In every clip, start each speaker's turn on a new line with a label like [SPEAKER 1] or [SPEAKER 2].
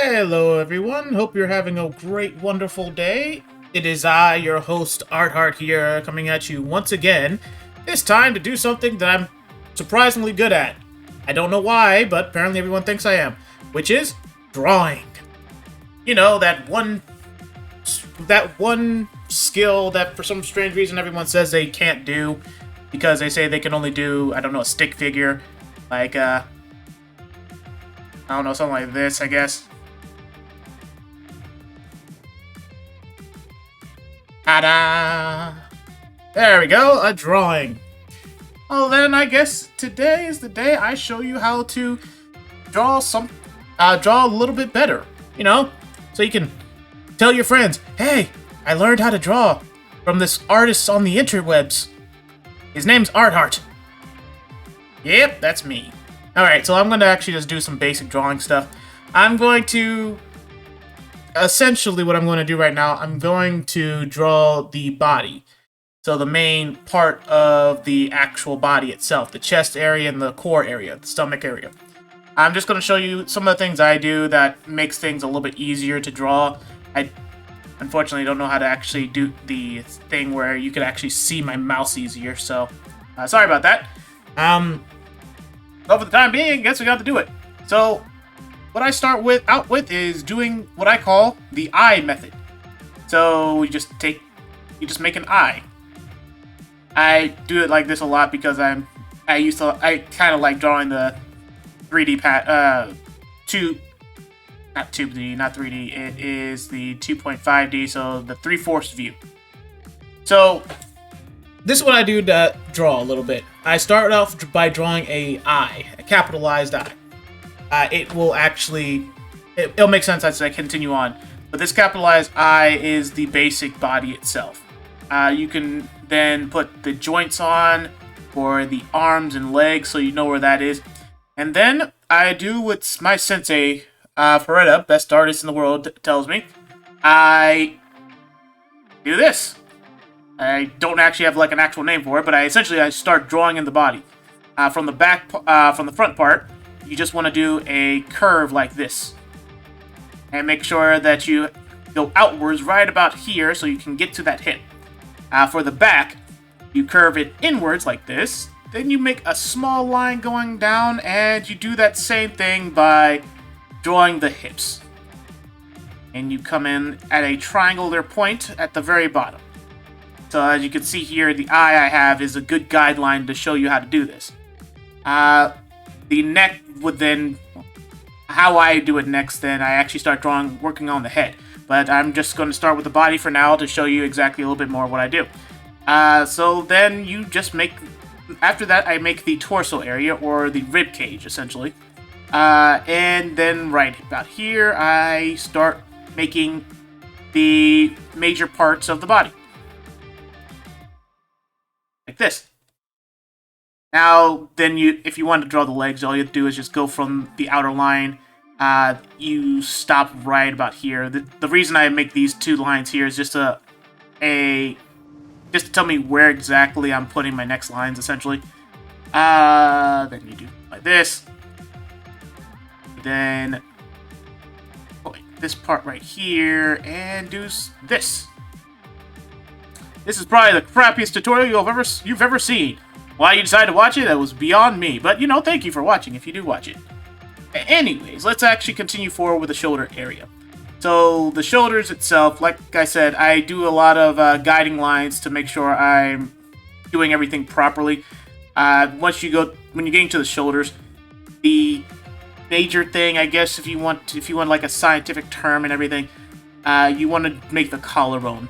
[SPEAKER 1] Hello, everyone. Hope you're having a great, wonderful day. It is I, your host, Arthart, here, coming at you once again. This time to do something that I'm surprisingly good at. I don't know why, but apparently everyone thinks I am, which is drawing. You know, that one skill that for some strange reason everyone says they can't do because they say they can only do, I don't know, a stick figure, like I don't know, something like this, I guess. Ta-da! There we go, a drawing. Well then, I guess today is the day I show you how to draw draw a little bit better, you know? So you can tell your friends, hey, I learned how to draw from this artist on the interwebs. His name's Arthart. Yep, that's me. Alright, so I'm going to actually just do some basic drawing stuff. Essentially what I'm going to do right now, I'm going to draw the body. So the main part of the actual body itself, the chest area and the core area, the stomach area. I'm just going to show you some of the things I do that makes things a little bit easier to draw. I unfortunately don't know how to actually do the thing where you could actually see my mouse easier, so sorry about that. But for the time being, I guess we got to do it. So what I start out with is doing what I call the eye method. So you just make an eye. I do it like this a lot because I kind of like drawing the 3D not 2D, not 3D. It is the 2.5D, so the 3/4 view. So this is what I do to draw a little bit. I start off by drawing a eye, a capitalized eye. It'll make sense as I continue on. But this capitalized eye is the basic body itself. You can then put the joints on for the arms and legs so you know where that is. And then I do what my sensei, Feretta, best artist in the world, tells me. I do this. I don't actually have like an actual name for it, but I start drawing in the body. From the front part, you just want to do a curve like this. And make sure that you go outwards right about here so you can get to that hip. For the back, you curve it inwards like this. Then you make a small line going down, and you do that same thing by drawing the hips. And you come in at a triangular point at the very bottom. So as you can see here, the eye I have is a good guideline to show you how to do this. The neck would then, how I do it next, then I actually start working on the head. But I'm just going to start with the body for now to show you exactly a little bit more of what I do. So then you just after that I make the torso area, or the rib cage, essentially. And then right about here, I start making the major parts of the body. Like this. Now, then if you want to draw the legs, all you have to do is just go from the outer line. You stop right about here. The reason I make these two lines here is just to tell me where exactly I'm putting my next lines, essentially. Then you do like this. Then this part right here, and do this. This is probably the crappiest tutorial you've ever seen. Why you decided to watch it, that was beyond me. But, thank you for watching if you do watch it. Anyways, let's actually continue forward with the shoulder area. So, the shoulders itself, like I said, I do a lot of guiding lines to make sure I'm doing everything properly. When you get into the shoulders, the major thing, I guess, if you want like a scientific term and everything, you want to make the collarbone.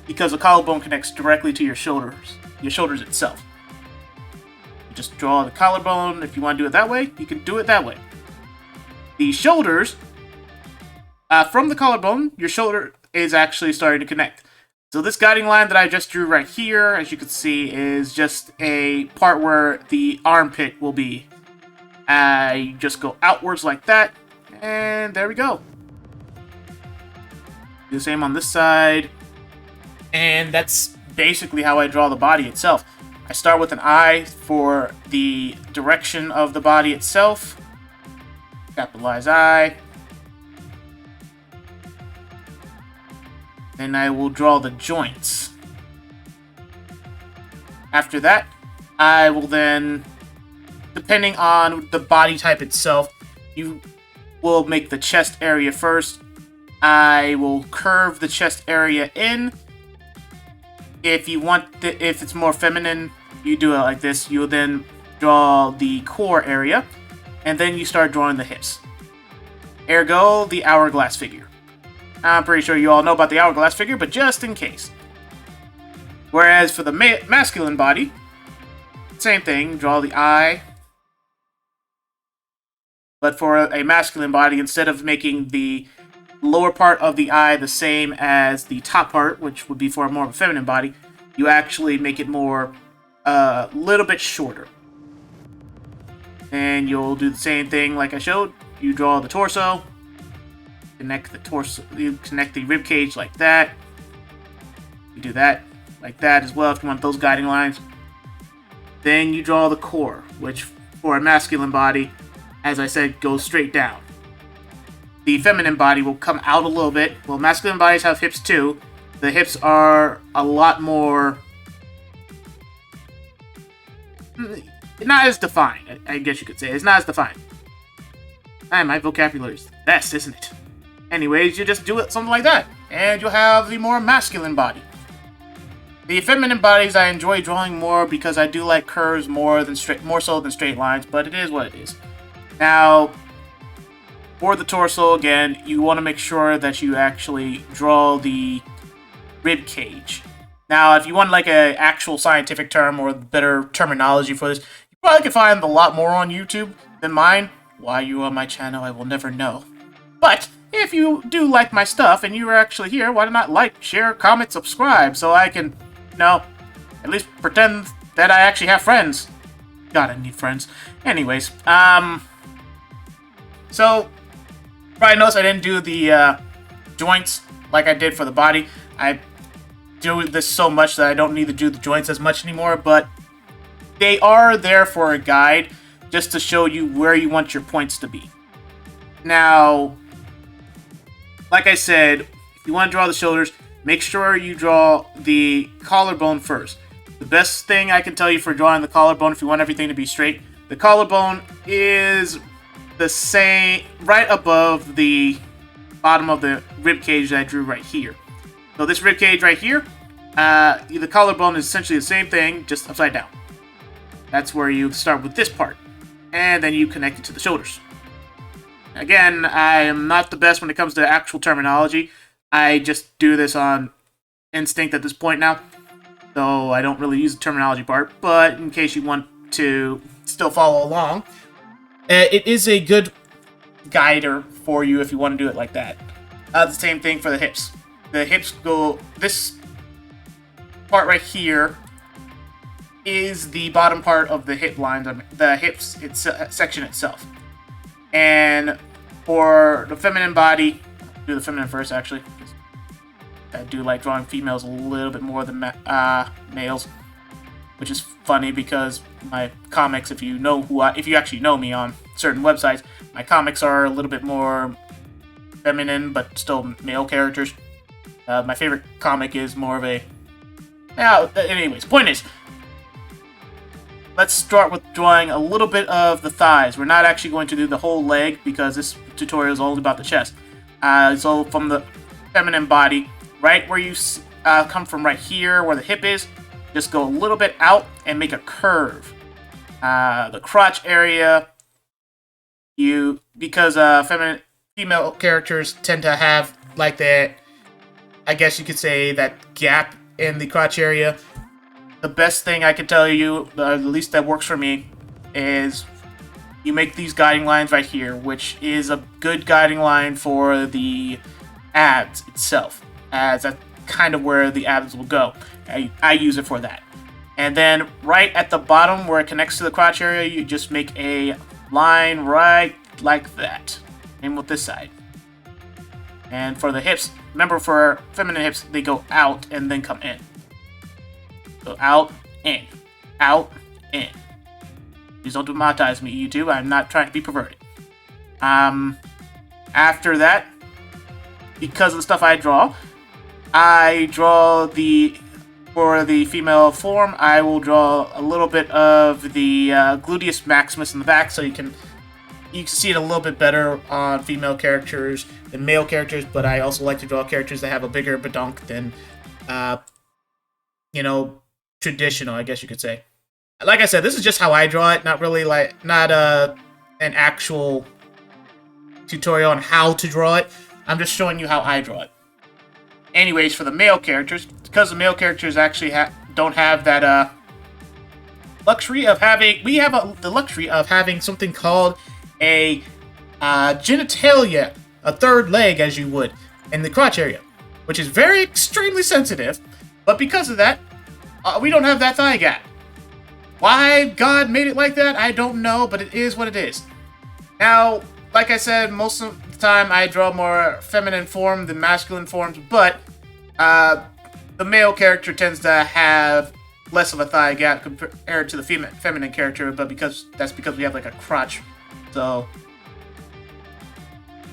[SPEAKER 1] Because the collarbone connects directly to your shoulders itself. You just draw the collarbone. If you want to do it that way, you can do it that way. The shoulders, from the collarbone, your shoulder is actually starting to connect. So this guiding line that I just drew right here, as you can see, is just a part where the armpit will be. You just go outwards like that, and there we go. Do the same on this side. And that's basically how I draw the body itself. I start with an eye for the direction of the body itself. Capitalize eye. Then I will draw the joints. After that, I will then, depending on the body type itself, you will make the chest area first. I will curve the chest area in. If you want, if it's more feminine, you do it like this. You will then draw the core area, and then you start drawing the hips. Ergo, the hourglass figure. I'm pretty sure you all know about the hourglass figure, but just in case. Whereas for the masculine body, same thing, draw the eye. But for a masculine body, instead of making the lower part of the eye the same as the top part, which would be for more of a feminine body, you actually make it more, a little bit shorter. And you'll do the same thing like I showed. You draw the torso, connect the torso, you connect the rib cage like that. You do that like that as well if you want those guiding lines. Then you draw the core, which for a masculine body, as I said, goes straight down. The feminine body will come out a little bit. Well, masculine bodies have hips too. The hips are a lot more, not as defined, I guess you could say. It's not as defined. Man, my vocabulary is the best, isn't it? Anyways, you just do it something like that, and you'll have the more masculine body. The feminine bodies I enjoy drawing more because I do like curves more so than straight lines, but it is what it is. Now, for the torso, again, you want to make sure that you actually draw the rib cage. Now, if you want like an actual scientific term or better terminology for this, you probably can find a lot more on YouTube than mine. Why you on my channel, I will never know. But if you do like my stuff and you are actually here, why not like, share, comment, subscribe, so I can, you know, at least pretend that I actually have friends. God, I need friends. Anyways, so probably notice I didn't do the joints like I did for the body. I do this so much that I don't need to do the joints as much anymore, but they are there for a guide, just to show you where you want your points to be. Now, like I said, if you want to draw the shoulders, make sure you draw the collarbone first. The best thing I can tell you for drawing the collarbone, if you want everything to be straight, the collarbone is the same, right above the bottom of the rib cage that I drew right here. So this rib cage right here, the collarbone is essentially the same thing, just upside down. That's where you start with this part. And then you connect it to the shoulders. Again, I am not the best when it comes to actual terminology. I just do this on instinct at this point now. So I don't really use the terminology part. But in case you want to still follow along, it is a good guider for you if you want to do it like that. The same thing for the hips. The hips go, this part right here is the bottom part of the hip lines, the hips section itself. And for the feminine body, I'll do the feminine first actually. I do like drawing females a little bit more than males, which is funny because my comics, if you know if you actually know me on certain websites, my comics are a little bit more feminine but still male characters. My favorite comic is more of a. Anyways, point is, let's start with drawing a little bit of the thighs. We're not actually going to do the whole leg because this tutorial is all about the chest. So from the feminine body, right where you come from right here, where the hip is, just go a little bit out and make a curve. The crotch area, because female characters tend to have like that, I guess you could say, that gap in the crotch area. The best thing I can tell you, at least that works for me, is you make these guiding lines right here, which is a good guiding line for the abs itself, as that's kind of where the abs will go. I use it for that. And then right at the bottom where it connects to the crotch area, you just make a line right like that. And with this side. And for the hips, remember for feminine hips, they go out and then come in. So out, in. Out, in. Please don't demonetize me, YouTube. I'm not trying to be perverted. After that, because of the stuff I draw, I draw for the female form, I will draw a little bit of the gluteus maximus in the back, so you can see it a little bit better on female characters than male characters. But I also like to draw characters that have a bigger badonk than, you know, traditional, I guess you could say. Like I said, this is just how I draw it, not really not an actual tutorial on how to draw it. I'm just showing you how I draw it. Anyways, for the male characters, because the male characters actually don't have that luxury of having, we have the luxury of having something called a genitalia, a third leg, as you would, in the crotch area, which is very extremely sensitive. But because of that, we don't have that thigh gap. Why God made it like that, I don't know, but it is what it is. Now, like I said, most of the time I draw more feminine form than masculine forms, but the male character tends to have less of a thigh gap compared to the feminine character, but that's because we have like a crotch. So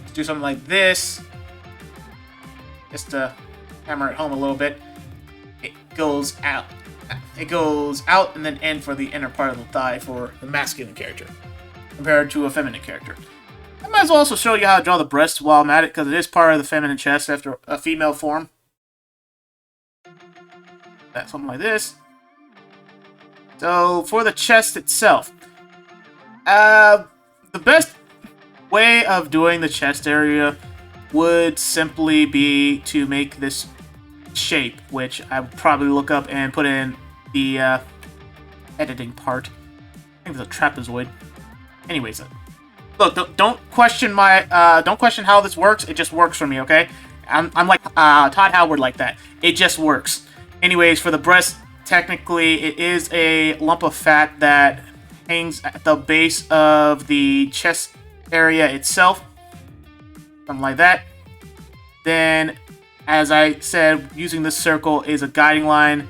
[SPEAKER 1] let's do something like this, just to hammer it home a little bit. It goes out and then in for the inner part of the thigh for the masculine character, compared to a feminine character. I might as well also show you how to draw the breast while I'm at it, because it is part of the feminine chest after a female form. That's something like this. So, for the chest itself, the best way of doing the chest area would simply be to make this shape, which I would probably look up and put in the editing part. I think it's a trapezoid. Anyways, look, don't question how this works. It just works for me, okay? I'm like Todd Howard like that. It just works. Anyways, for the breast, technically it is a lump of fat that hangs at the base of the chest area itself. Something like that. Then, as I said, using this circle is a guiding line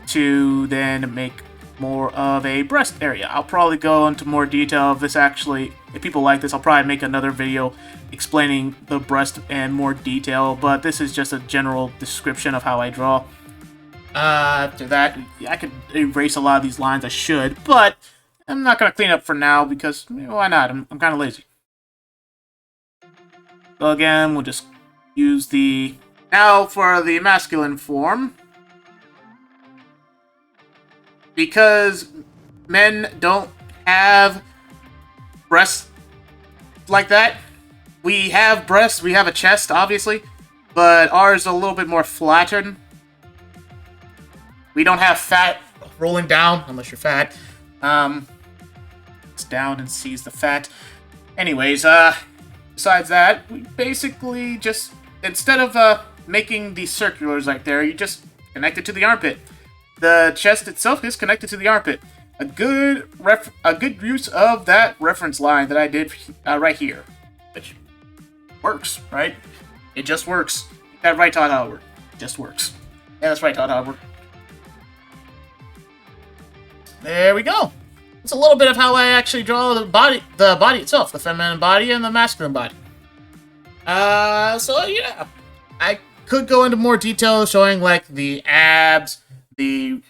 [SPEAKER 1] to then make more of a breast area. I'll probably go into more detail of this actually. If people like this, I'll probably make another video explaining the breast in more detail, but this is just a general description of how I draw. After that, I could erase a lot of these lines. I should, but I'm not going to clean up for now because, why not? I'm kind of lazy. So again, we'll just use the... Now for the masculine form. Because men don't have breasts like that. We have breasts, we have a chest, obviously, but ours is a little bit more flattened. We don't have fat rolling down, unless you're fat. It's down and sees the fat. Anyways, besides that, we basically just, instead of making these circulars right there, you just connect it to the armpit. The chest itself is connected to the armpit. A good use of that reference line that I did right here, which works, right? It just works. Get that right, Todd Howard. It just works. Yeah, that's right, Todd Howard. There we go. It's a little bit of how I actually draw the body itself, the feminine body and the masculine body. So yeah, I could go into more detail showing like the abs, the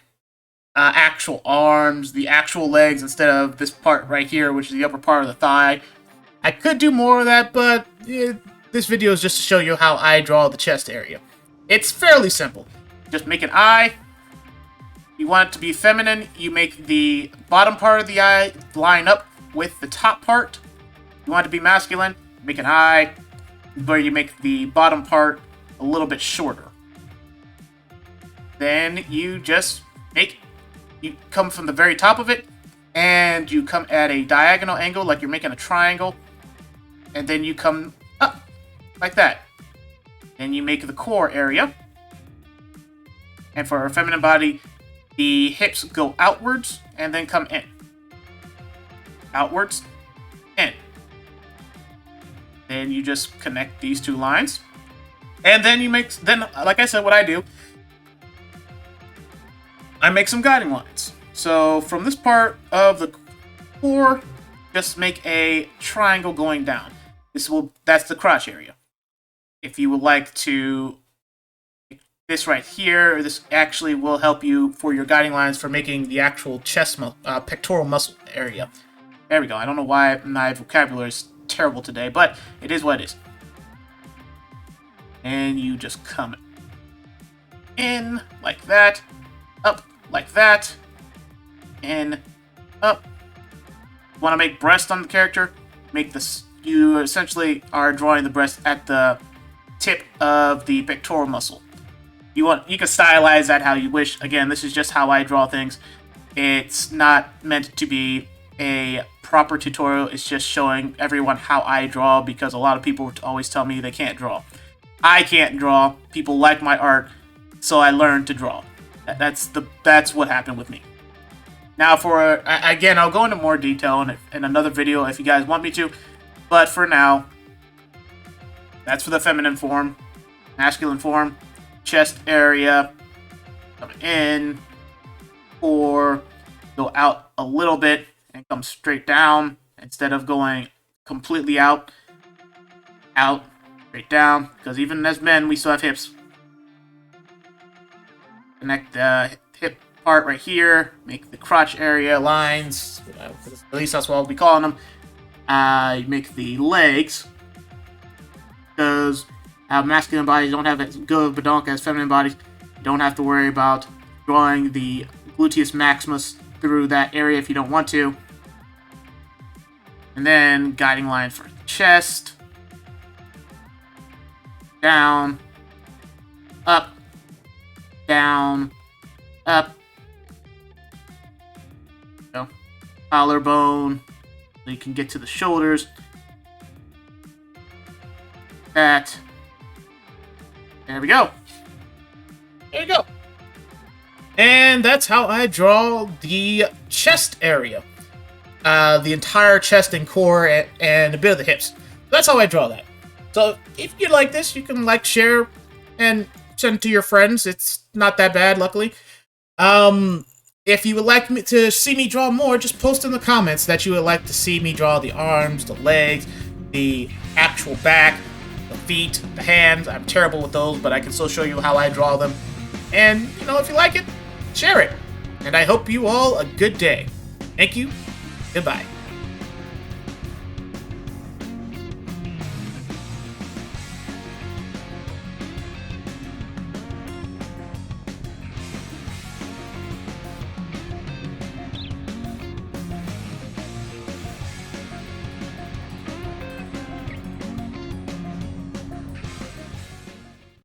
[SPEAKER 1] actual arms, the actual legs instead of this part right here, which is the upper part of the thigh. I could do more of that, but this video is just to show you how I draw the chest area. It's fairly simple. Just make an eye. You want it to be feminine, you make the bottom part of the eye line up with the top part. You want it to be masculine, make an eye where you make the bottom part a little bit shorter. Then you just you come from the very top of it, and you come at a diagonal angle like you're making a triangle, and then you come up like that. Then you make the core area. And for a feminine body, the hips go outwards and then come in. Outwards, in. Then you just connect these two lines. And then like I said, what I do, I make some guiding lines. So from this part of the core, just make a triangle going down. That's the crotch area. If you would like to this right here, this actually will help you for your guiding lines for making the actual pectoral muscle area. There we go. I don't know why my vocabulary is terrible today, but it is what it is. And you just come in like that, up like that, in, up. Want to make breast on the character? Make this. You essentially are drawing the breast at the tip of the pectoral muscle. You can stylize that how you wish. Again, this is just how I draw things. It's not meant to be a proper tutorial. It's just showing everyone how I draw, because a lot of people always tell me they can't draw. I can't draw. People like my art, so I learned to draw. That's what happened with me. Now, again, I'll go into more detail in another video if you guys want me to. But for now, that's for the feminine form. Masculine form, chest area, come in, or go out a little bit and come straight down instead of going completely out, straight down, because even as men, we still have hips. Connect the hip part right here, make the crotch area lines, at least that's what I'll be calling them. Make the legs, because masculine bodies don't have as good of a badonk as feminine bodies. You don't have to worry about drawing the gluteus maximus through that area if you don't want to. And then guiding line for the chest, down, up, down, up, collarbone. You can get to the shoulders. That. There we go. There you go. And that's how I draw the chest area. The entire chest and core and a bit of the hips. That's how I draw that. So if you like this, you can like, share, and send it to your friends. It's not that bad, luckily. If you would like me to see me draw more, just post in the comments that you would like to see me draw the arms, the legs, the actual back, the feet, the hands. I'm terrible with those, but I can still show you how I draw them. And, if you like it, share it. And I hope you all a good day. Thank you. Goodbye.